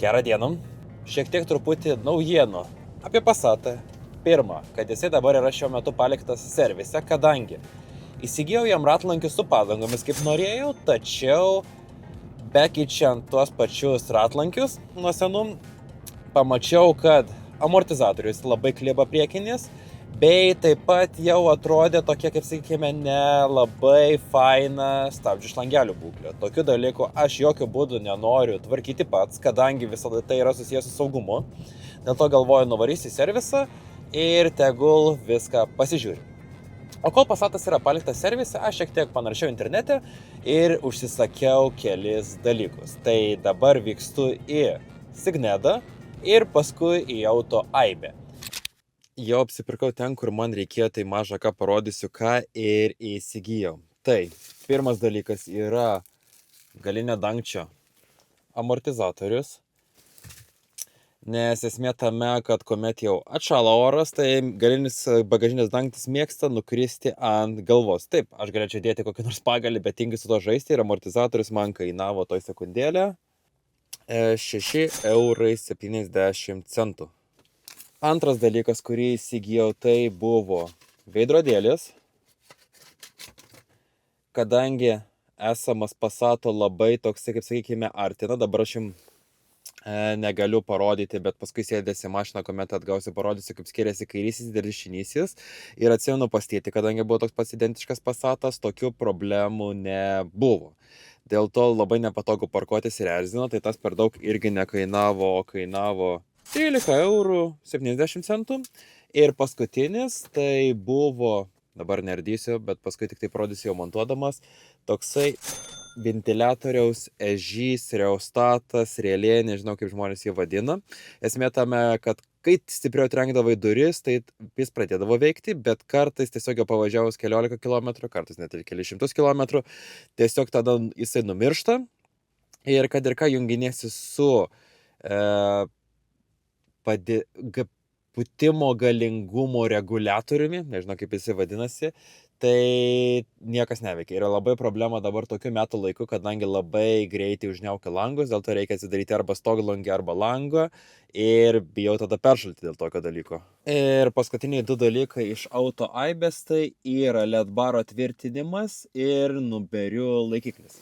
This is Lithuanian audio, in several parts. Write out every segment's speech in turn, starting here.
Gerą dieną. Šiek tiek truputį naujienų apie Passatą. Pirma, kad jisai dabar yra šiuo metu paliktas servise, kadangi įsigijau jam ratlankius su padangomis, kaip norėjau, tačiau bekeičiant tuos pačius ratlankius nuo senų, pamačiau, kad amortizatorius labai kliba priekinis, bei taip pat jau atrodė tokia, kaip sakykime, nelabai faina stabdžių šlangelių būklė. Tokių dalykų aš jokių būdų nenoriu tvarkyti pats, kadangi visada tai yra susijęs su saugumu. Dėl to galvoju nuvarysiu į servisą ir tegul viską pasižiūriu. O kol Passatas yra paliktas servise, aš šiek tiek panaršiau internete ir užsisakiau kelis dalykus. Tai dabar vykstu į Signedą ir paskui į Auto Aibę. Jau apsipirkau ten, kur man reikėjo, tai mažą ką parodysiu, ką ir įsigijau. Tai pirmas dalykas yra galinio dangčio amortizatorius. Nes esmė tame, kad kuomet jau atšalo oras, tai galinis bagažinės dangtis mėgsta nukristi ant galvos. Taip, aš galėčiau dėti kokį nors pagalį, bet tingiu su to žaisti ir amortizatorius man kainavo toj sekundėlę 6,70 €. Antras dalykas, kurį įsigijau, tai buvo veidrodėlis. Kadangi esamas Passato labai toks, kaip sakykime, artina, dabar aš jums negaliu parodyti, bet paskui sėdėsi mašiną, kuomet atgausiu, parodysiu, kaip skiriasi kairysis ir dešinysis. Ir atsimenu pas tėtį, kadangi buvo toks pats identiškas Passatas, tokių problemų nebuvo. Dėl to labai nepatogu parkuotis ir erzino, tai tas per daug irgi nekainavo, o kainavo 13,70 €. Ir paskutinis tai buvo, dabar nerdysiu, bet paskui tik tai parodysiu jau montuodamas, toksai ventiliatoriaus ežys, reustatas, relė, nežinau kaip žmonės jį vadina. Esmė tame, kad kai stipriau trenkdavo į duris, tai jis pradėdavo veikti, bet kartais tiesiog jau pavažiavus 14 km, kartais net ir kelius šimtus km, tiesiog tada jisai numiršta. Ir kad ir ką junginėsi su pūtimo galingumo reguliatoriumi, nežinau kaip jisai vadinasi, tai niekas neveikia. Yra labai problema dabar tokiu metų laiku, kadangi labai greitai užniaukia langus, dėl to reikia atsidaryti arba stoglangį, arba langą ir bijau tada peršalti dėl tokio dalyko. Ir paskutiniai du dalykai iš Auto Aibės, tai yra LED baro tvirtinimas ir numerių laikiklis.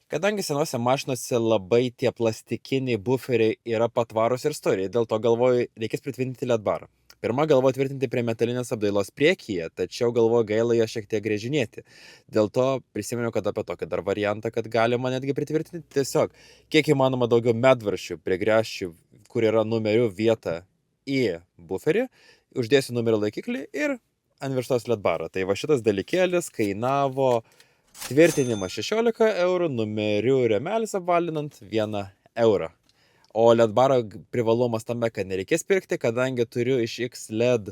Kadangi senose mašinose labai tie plastikiniai buferiai yra patvarūs ir stori, dėl to galvoju, reikės pritvirtinti LED barą. Pirma galvoju tvirtinti prie metalinės apdailos priekyje, tačiau galvoju gaila ją šiek tiek grėžinėti. Dėl to prisiminiau, kad apie tokį dar variantą, kad galima netgi pritvirtinti tiesiog kiek įmanoma daugiau medvaršių prigręšiu, kur yra numerių vieta į buferį, uždėsiu numerio laikiklį ir ant virštos LED barą. Tai va šitas dalykėlis kainavo tvirtinimas 16 €, numerių rėmelis apvalinant 1 €. O LED baro privalumas tame, kad nereikės pirkti, kadangi turiu iš X-LED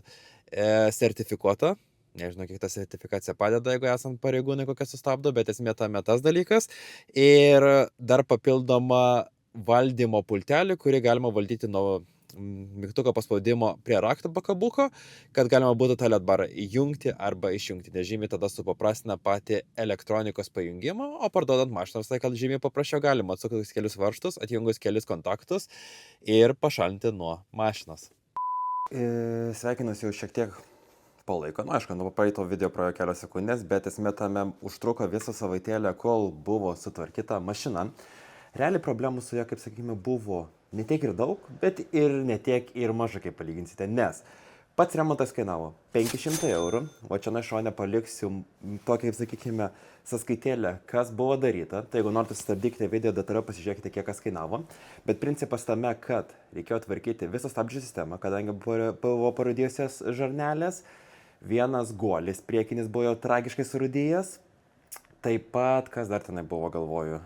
sertifikuotą. Nežinau, kiek ta sertifikacija padeda, jeigu esant pareigūnai kokią sustabdo, bet esmė tame tas dalykas. Ir dar papildomą valdymo pultelį, kurį galima valdyti nuo mygtuko paspaudimo prie rakto pakabuko, kad galima būtų tą LED barą įjungti arba išjungti, nes žymiai tada supaprastina patį elektronikos pajungimą, o parduodant mašiną visą laiką žymiai paprasčiau galima atsukus kelius varžtus, atjungus kelis kontaktus ir pašalinti nuo mašinos. Sveikinuosi jau šiek tiek po laiko, aišku, nuo praeito video praėjo kelios sekundės, bet esmė tame užtruko visą savaitėlę, kol buvo sutvarkyta mašina. Realiai problemų su ja, kaip sakykime, buvo ne tiek ir daug, bet ir ne tiek ir mažai, kaip palyginsite, nes pats remontas kainavo 500 €, o čia šone paliksiu tokią, kaip sakykime, sąskaitėlę, kas buvo daryta. Tai jeigu norite sustabdykite video detaliau, pasižiūrėkite, kiek kas kainavo. Bet principas tame, kad reikėjo tvarkyti visą stabdžių sistemą, kadangi buvo parūdijusios žarnelės, vienas guolis priekinis buvo jau tragiškai surūdijęs. Taip pat, kas dar tenai buvo, galvoju,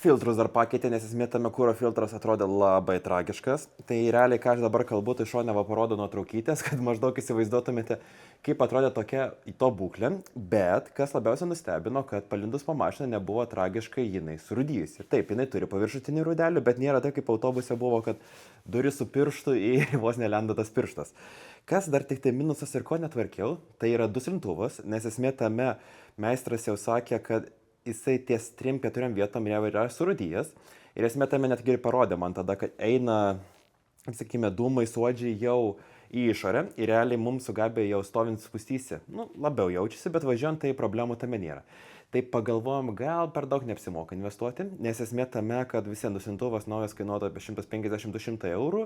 filtrus dar pakeitė, nes esmė tame kuro filtras atrodė labai tragiškas. Tai realiai, ką aš dabar kalbu, tai šone va parodo nuotraukytės, kad maždaug įsivaizduotumėte, kaip atrodė tokia į to būklė. Bet kas labiausiai nustebino, kad palindus po mašiną nebuvo tragiškai jinai surūdijusi. Ir taip, jinai turi paviršutinį rūdelį, bet nėra taip, kaip autobuse buvo, kad duris su pirštu ir vos nelenda tas pirštas. Kas dar tik tai minusas ir ko netvarkiau, tai yra duslintuvas, nes esmė tame meistras jau sakė, kad jisai ties 3-4 vietom jau yra surūdijęs Ir esmė tame netgi ir parodė man tada, kad eina, sakykime, dūmai, suodžiai jau į išorę ir realiai mums su Gabija jau stovint spustysi, labiau jaučiasi, bet važiuojant tai problemų tame nėra. Tai pagalvojom, gal per daug neapsimoka investuoti, nes esmė tame, kad vis vien dusintuvas naujas kainuotų apie 150-200 eurų,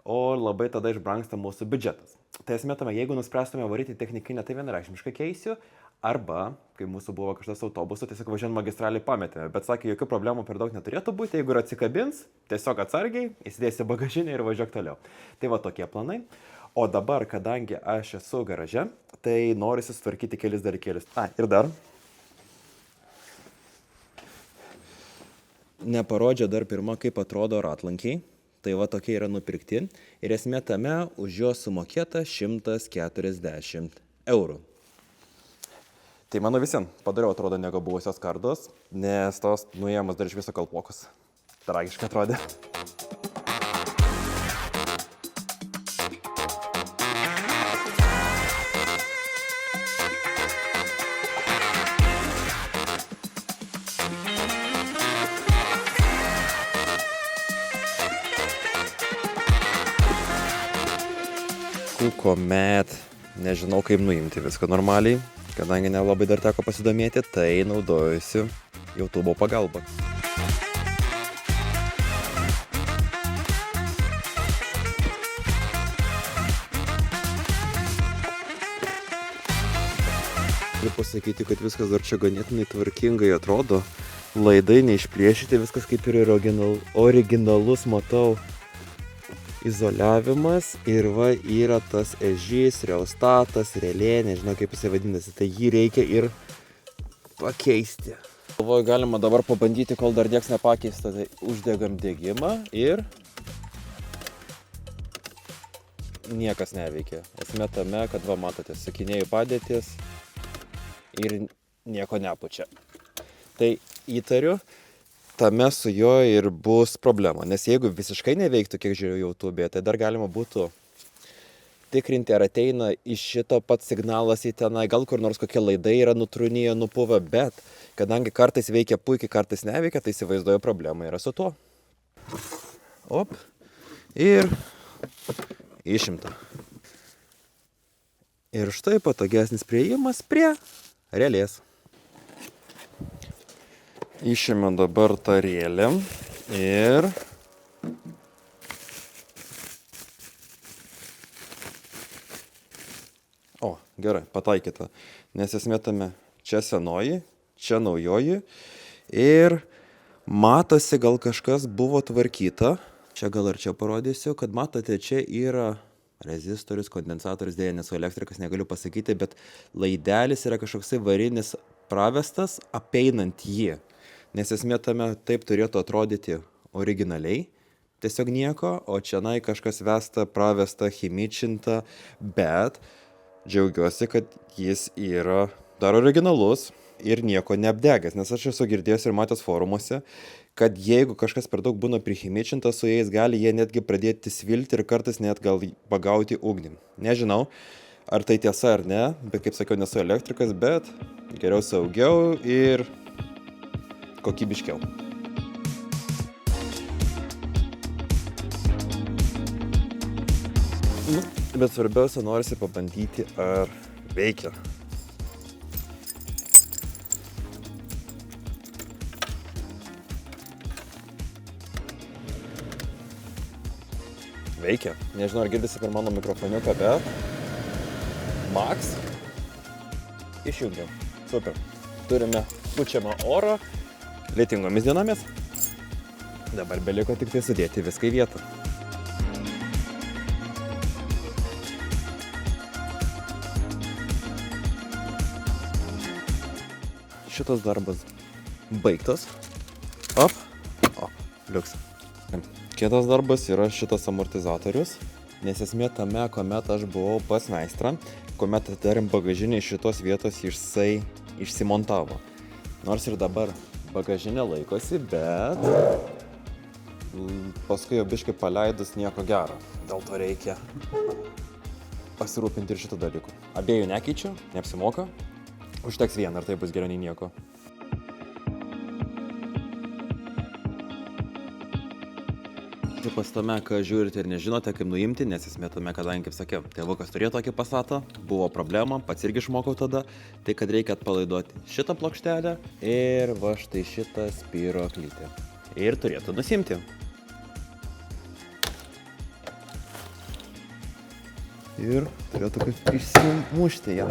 o labai tada išbrangsta mūsų biudžetas. Tai esmė tame, jeigu nuspręstume varyti technikinę, tai vienareikšmiškai keisiu, arba, kai mūsų buvo kažkas autobusu, tiesiog važiuojant magistralį pametėme, bet sakė, jokių problemų per daug neturėtų būti, jeigu ir atsikabins, tiesiog atsargiai, įsidėsi bagažinę ir važiuok toliau. Tai va tokie planai. O dabar, kadangi aš esu garaže, tai noriu susitvarkyti kelis dalykėlius. Ir dar. Neparodžia dar pirma, kaip atrodo ratlankiai. Tai va tokie yra nupirkti. Ir esmė tame, už juos sumokėta 140 eurų. Tai mano visiems padariau atrodo negu buvusios kardos, nes tos nuėjimas dar iš viso kalpokus. Tragiškai atrodė. Kuomet nežinau kaip nuimti viską normaliai, kadangi nelabai dar teko pasidomėti, tai naudojusi YouTube pagalbą. Galiu pasakyti, kad viskas dar čia ganėtinai tvarkingai atrodo. Laidai neišplėšyti, viskas kaip ir originalus, matau. Izoliavimas ir va yra tas ežys, reustatas, relė, nežinau kaip jisai vadinasi, tai jį reikia ir pakeisti. Galvoju, galima dabar pabandyti, kol dar nieks nepakeista, tai uždegam degimą ir niekas neveikia. Esmė tame, kad va matote, sakinėjų padėtis ir nieko nepučia. Tai įtariu, tame su juo ir bus problema, nes jeigu visiškai neveiktų, kiek žiūrėjau YouTube'e, tai dar galima būtų tikrinti, ar ateina iš šito pats signalas į tenai, gal kur nors kokie laidai yra nutrūniję, nupuvę, bet kadangi kartais veikia puikiai, kartais neveikia, tai įsivaizduoju problema yra su tuo. Op, ir išimta. Ir štai patogesnis priėjimas prie relės. Išėmė dabar tą rėlę ir gerai, pataikyta, nes esmė tame čia senoji, čia naujoji ir matosi gal kažkas buvo tvarkyta, čia gal ir čia parodysiu, kad matote, čia yra rezistorius, kondensatorius, dėja nesu elektrikas, negaliu pasakyti, bet laidelis yra kažkoksai varinis pravestas apeinant jį. Nes esmė tame taip turėtų atrodyti originaliai, tiesiog nieko, o čianai kažkas vesta, pravesta, chimičinta, bet džiaugiuosi, kad jis yra dar originalus ir nieko neapdegęs, nes aš esu girdėjęs ir matęs forumuose, kad jeigu kažkas per daug būna prichimičintas su jais, gali jie netgi pradėti svilti ir kartais net gal pagauti ugnį. Nežinau, ar tai tiesa ar ne, bet kaip sakiau, nesu elektrikas, bet geriau saugiau ir kokybiškiau. Bet svarbiausia, norisi pabandyti, ar veikia. Veikia. Nežinau, ar girdisi per mano mikrofoniuką, bet Max išjungiam. Super. Turime pučiamą orą lietingomis dienomis. Dabar beliko tik tai sudėti viską į vietą. Šitas darbas baigtas. Liuks. Kitas darbas yra šitas amortizatorius, nes esmė tame, kuomet aš buvau pas meistrą, kuomet atidarėm bagažinę iš šitos vietos jisai išsimontavo. Nors ir dabar bagažinė laikosi, bet paskui jau biškai paleidus nieko gero. Dėl to reikia pasirūpinti ir šitą dalykų. Abiejų nekeičiu, neapsimoka. Užteks vieną, ar tai bus geriau nei nieko. principas tame, kad žiūrite ir nežinote, kaip nuimti, nes esmė tame, kadangi, kaip sakiau, tėvukas turėjo tokį Passatą, buvo problema, pats irgi išmokau tada, tai kad reikia atpalaiduoti šitą plokštelę ir va štai šitą spyruoklytę. Ir turėtų nusimti. Ir turėtų kaip išsimušti ją.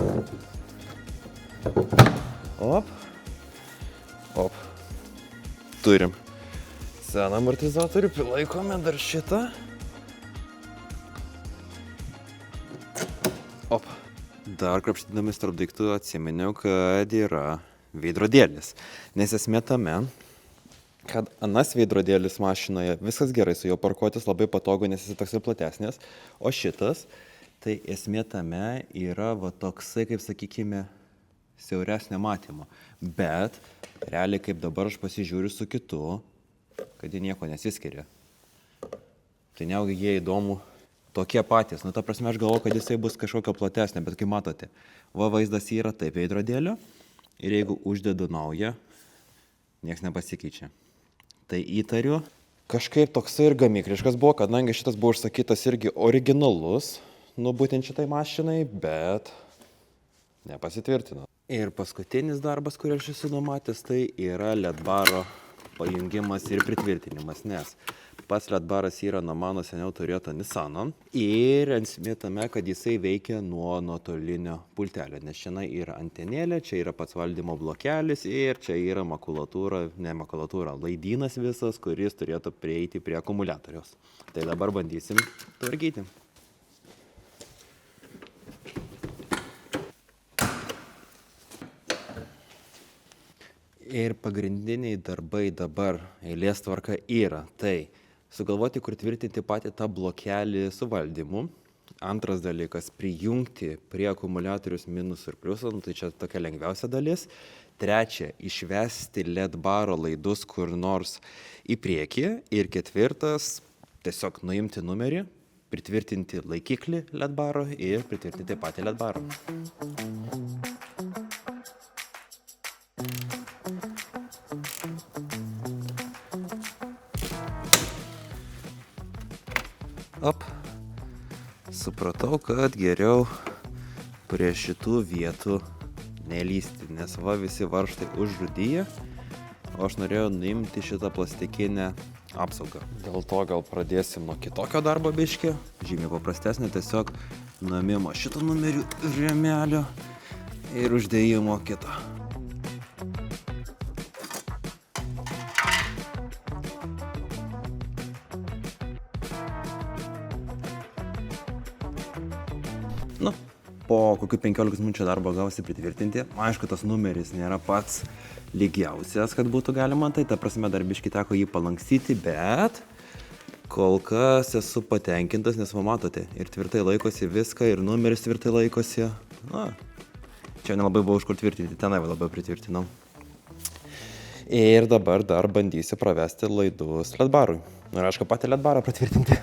Op. Op. Turim. Seną amortizatorių, prilaikome dar šitą. Op. Dar krapštydamis tarp daiktų atsiminiau, kad yra veidrodėlis. Nes esmė tame, kad anas veidrodėlis mašinoje, viskas gerai, su juo parkuotis labai patogu, nes jis toksai platesnės. O šitas, tai esmė tame yra va toksai, kaip sakykime, siauresnio matymo. Bet realiai kaip dabar aš pasižiūriu su kitu, kad jie nieko nesiskiria. Tai neugi jie įdomu tokie patys. Nu, ta prasme, aš galvoju, kad jisai bus kažkokio platesnė, bet kaip matote, va vaizdas yra taip veidrodėlio ir jeigu uždedu naują, nieks nepasikeičia. Tai įtariu, kažkaip toksai ir gamykliškas buvo, kadangi šitas buvo užsakytas irgi originalus, nu būtent šitai mašinai, bet nepasitvirtino. Ir paskutinis darbas, kurį aš esu numatęs, tai yra LED baro pajungimas ir pritvirtinimas, nes pats LED baras yra nuo mano seniau turėto Nissano ir esmė tame, kad jisai veikia nuo nuotolinio pultelio, nes čia yra antenėlė, čia yra pats valdymo blokelis ir čia yra makulatūra, ne makulatūra, laidynas visas, kuris turėtų prieiti prie akumuliatoriaus. Tai dabar bandysim tvarkyti. Ir pagrindiniai darbai dabar eilės tvarka yra tai sugalvoti, kur tvirtinti patį tą blokelį su valdymu. Antras dalykas - prijungti prie akumuliatorius minusų ir pliusų, tai čia tokia lengviausia dalis. Trečia - išvesti LED baro laidus kur nors į priekį. Ir ketvirtas - tiesiog nuimti numerį, pritvirtinti laikiklį LED baro ir pritvirtinti patį LED baro. Op. Supratau, kad geriau prie šitų vietų nelysti, nes va visi varžtai užrūdyja, o aš norėjau nuimti šitą plastikinę apsaugą. Dėl to gal pradėsim nuo kitokio darbo biškio, žymiai paprastesnio, tiesiog nuėmimo šito numerių rėmelio ir uždėjimo kito. Nu, po kokių 15 minučių darbo gausi pritvirtinti. Aišku, tas numeris nėra pats lygiausias, kad būtų galima, tai ta prasme dar biškį teko jį palankstyti, bet kol kas esu patenkintas, nes va matote, ir tvirtai laikosi viską, ir numeris tvirtai laikosi. Na, čia nelabai buvo už kur tvirtinti, tenai labai pritvirtinau. Ir dabar dar bandysiu pravesti laidus LED barui. Ir aišku, patį LED barą pritvirtinti.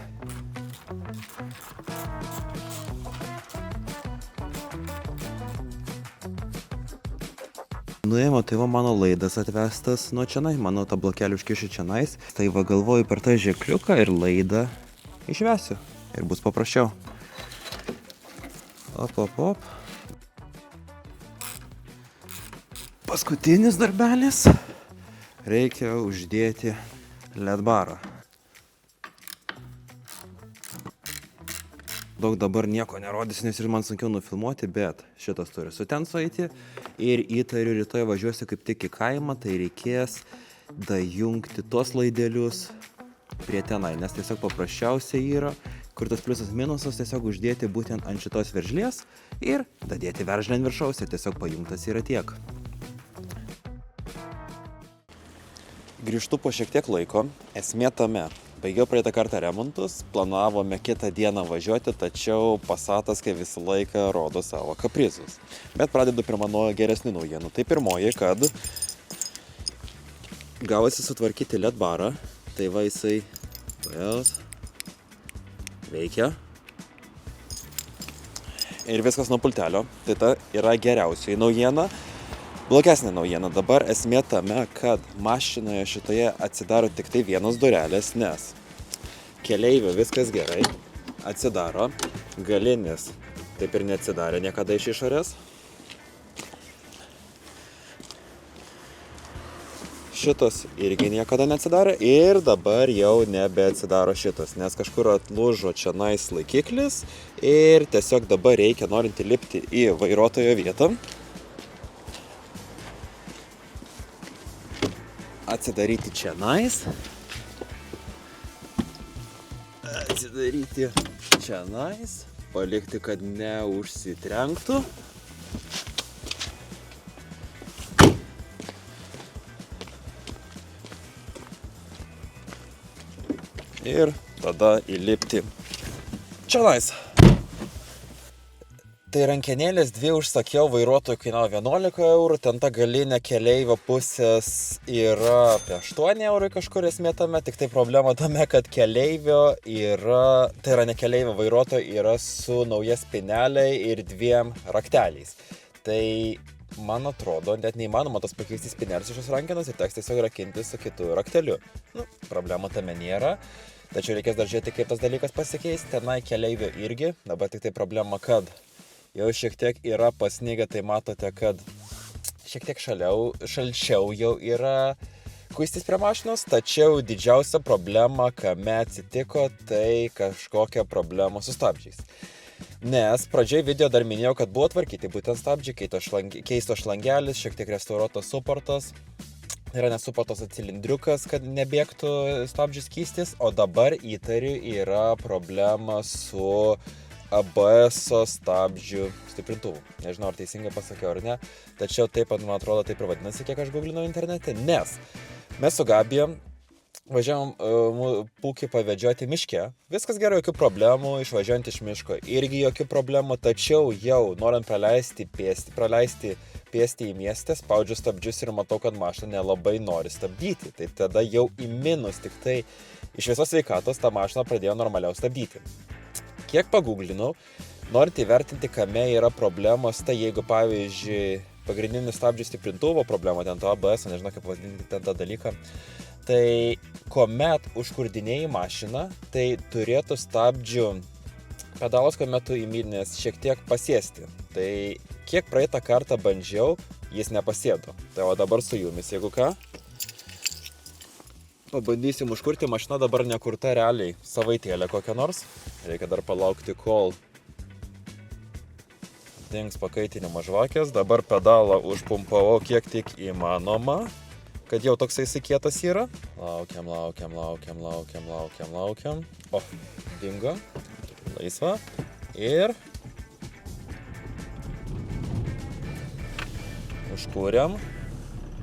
Nuėjimo, tai va mano laidas atvestas nuo čianai, mano tą blokelį užkišiu čianais. Tai va galvoju per tą žekliuką ir laidą išvesiu ir bus paprasčiau. Op, op, op. Paskutinis darbelis. Reikia uždėti LED barą. Daug dabar nieko nerodysiu, nes ir man sunkiau nufilmuoti, bet šitas turi su ten sueiti. Ir įtariu, rytoj važiuosiu kaip tik į kaimą, tai reikės dajungti tos laidelius prie tenai, nes tiesiog paprasčiausiai yra, kur tas pliusas minusas tiesiog uždėti būtent ant šitos veržlės ir dadėti veržlę ant viršaus ir tiesiog pajungtas yra tiek. Grįžtu po šiek tiek laiko, esmė tame. Baigiau praeitą kartą remontus, planavome kitą dieną važiuoti, tačiau Passatas kaip visą laiką rodo savo kaprizus. Bet pradedu prie mano geresnių naujienų. Tai pirmoji, kad gavosi sutvarkyti LED barą, tai va jisai veikia. Ir viskas nuo pultelio, tai ta yra geriausioji naujiena. Blogesnė naujiena dabar esmė tame, kad mašinoje šitoje atsidaro tik tai vienos durelės, nes Keleivių viskas gerai, atsidaro, galinis taip ir neatsidarė niekada iš išorės. Šitas irgi niekada neatsidarė ir dabar jau nebeatsidaro šitas, nes kažkur atlūžo čionais laikiklis ir tiesiog dabar reikia, norint įlipti į vairuotojo vietą, atsidaryti čionais, palikti, kad neužsitrenktų. Ir tada įlipti čionais. Tai rankenėlės 2 užsakiau, vairuotojų kainavo 11 eurų, ten ta galinė keleivio pusės yra apie 8 eurų kažkur esmė tame, tik tai problema tame, kad keleivio yra, tai yra ne keleivio vairuotojo, yra su nauja spynelė ir 2 rakteliais. Tai man atrodo, net neįmanoma tos pakeisti spynelės iš šios rankenos ir teks tiesiog rakinti su kitu rakteliu. Problema tame nėra. Tačiau reikės dar žiūrėti, kaip tas dalykas pasikeis. Tenai keleivio irgi. Dabar tik tai problema, kad jau šiek tiek yra pasnygę, tai matote, kad šiek tiek šalčiau jau yra kuistis prie mašinos. Tačiau didžiausia problema, kame atsitiko, tai kažkokia problema su stabdžiais. Nes pradžioj video dar minėjau, kad buvo tvarkyti būtent stabdžiai, keisto šlangelis, šiek tiek restauruotas suportas. Yra nesupatos cilindriukas, kad nebėgtų stabdžių skystis, o dabar įtariu yra problema su ABS stabdžių stiprintuvu. Nežinau, ar teisingai pasakiau ar ne, tačiau taip, man atrodo, taip ir vadinasi, kiek aš googlinau internete, nes mes su Gabija važiavom pūkį pavedžioti miške, viskas gerai, jokių problemų, išvažiuojant iš miško irgi jokių problemų, tačiau jau norint praleisti pėsti į miestę, spaudžiu stabdžius ir matau, kad mašina nelabai nori stabdyti. Tai tada jau į minus, tik tai iš visos sveikatos tą mašiną pradėjo normaliau stabdyti. Kiek paguglinau, norint įvertinti, kame yra problemos, tai jeigu pavyzdžiui pagrindinis stabdžių stiprintuvo problema, ten to ABS, nežinau kaip vadinti ten tą dalyką, tai kuomet užkurdinėjai mašiną, tai turėtų stabdžių pedalas, kuomet tu įmynės šiek tiek pasėsti. Tai kiek praeitą kartą bandžiau, jis nepasėdo. Tai o dabar su jumis, jeigu ką, pabandysim užkurti, mašina dabar nekurta realiai savaitėlę kokią nors. Reikia dar palaukti, kol dings pakaitinimo žvakės. Dabar pedalą užpumpavau kiek tik įmanoma, kad jau toksai kietas yra. Laukiam. O, dingo. Laisva. Ir užkūrėm.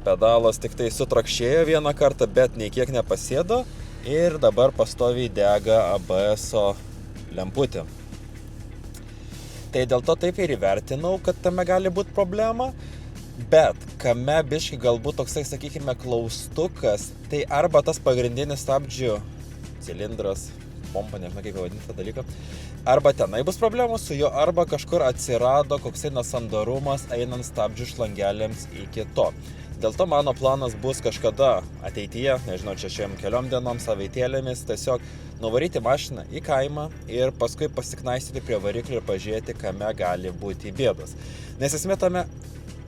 Pedalas tik tai sutrakšėjo vieną kartą, bet nei kiek nepasėdo. Ir dabar pastoviai dega ABS-o lemputė. Tai dėl to taip ir įvertinau, kad tame gali būti problema. Bet kame biški galbūt toksai, sakykime, klaustukas, tai arba tas pagrindinis stabdžių cilindras, pompa, nežinau kaip vadinti tą dalyką, arba tenai bus problemų su juo, arba kažkur atsirado koksai nesandarumas einant stabdžių šlangelėms iki to. Dėl to mano planas bus kažkada ateityje, nežinau, čia šiam keliom dienom, savaitėlėmis, tiesiog nuvaryti mašiną į kaimą ir paskui pasiknaistyti prie variklio ir pažiūrėti, kame gali būti bėdos. Nes esmė tame,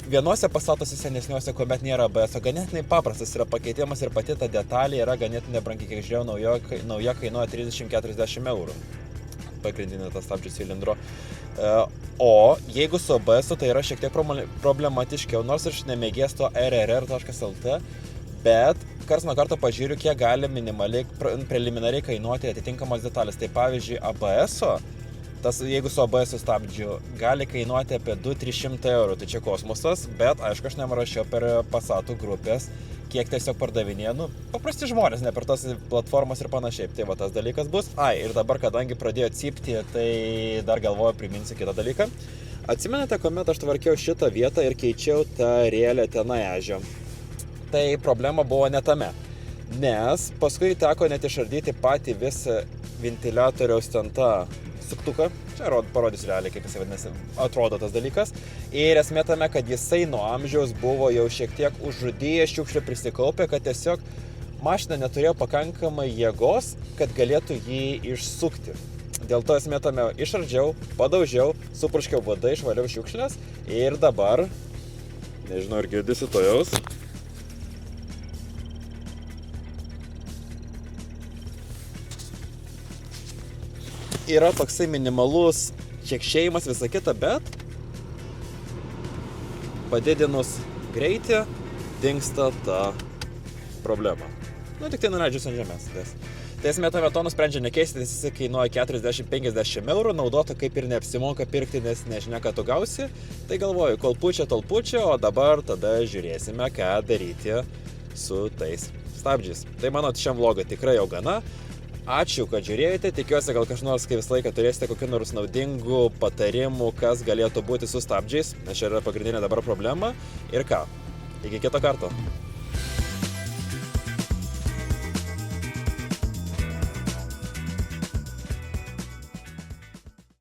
vienose Passatuose senesniuose, kuomet nėra ABS, ganėtinai paprastas yra pakeitimas ir pati ta detalė yra ganėtinai brangi, kiek žiūrėjau, nauja kainuoja 30-40 eurų. Pagrindinė tas stabdžių cilindro. O jeigu su ABS, tai yra šiek tiek problematiškiau, nors ir nemėgės to rrr.lt, bet karts nuo karto pažiūriu, kiek gali preliminariai kainuoti atitinkamos detalės. Tai pavyzdžiui, ABS-o, jeigu su ABS stabdžiu, gali kainuoti apie 200-300 eurų, tai čia kosmosas, bet aišku, aš nemarašiau per Passatų grupės, kiek tiesiog pardavinėnu, paprasti žmonės, ne per tos platformas ir panašiai. Tai va tas dalykas bus. Ir dabar, kadangi pradėjo cypti, tai dar galvoju, priminsiu kitą dalyką. Atsimenate, kuomet aš tvarkiau šitą vietą ir keičiau tą rėlę tenai ežio. Tai problema buvo ne tame, nes paskui teko net išardyti patį visą ventiliatoriaus ten tą suktuką. Čia parodysiu realiai, kaip jisai vadinasi, atrodo tas dalykas. Ir esmė tame, kad jisai nuo amžiaus buvo jau šiek tiek užrūdėjęs, šiukšlių prisikaupė, kad tiesiog mašina neturėjo pakankamai jėgos, kad galėtų jį išsukti. Dėl to esmė tame išardžiau, padaužiau, supurškiau vadą, išvaliau šiukšlės ir dabar, nežinau, ar girdisi to jaus. Yra toksai minimalus čekšėjimas, visa kita, bet padidinus greitį dingsta ta problema. Nu, tik tai nuleidžius ant žemės. Tai esmė tame to nusprendžia nekeisti, nes jis kainuoja 40-50 eurų, naudoto kaip ir neapsimoka pirkti, nes nežinia, ką tu gausi. Tai galvoju, kol pučia, tol pučia, o dabar tada žiūrėsime, ką daryti su tais stabdžiais. Tai mano šiam vlogui tikrai jau gana. Ačiū, kad žiūrėjote, tikiuosi gal kažnors, kai visą laiką turėsite kokių nors naudingų patarimų, kas galėtų būti su stabdžiais, nes čia yra pagrindinė dabar problema. Ir ką, iki kito karto.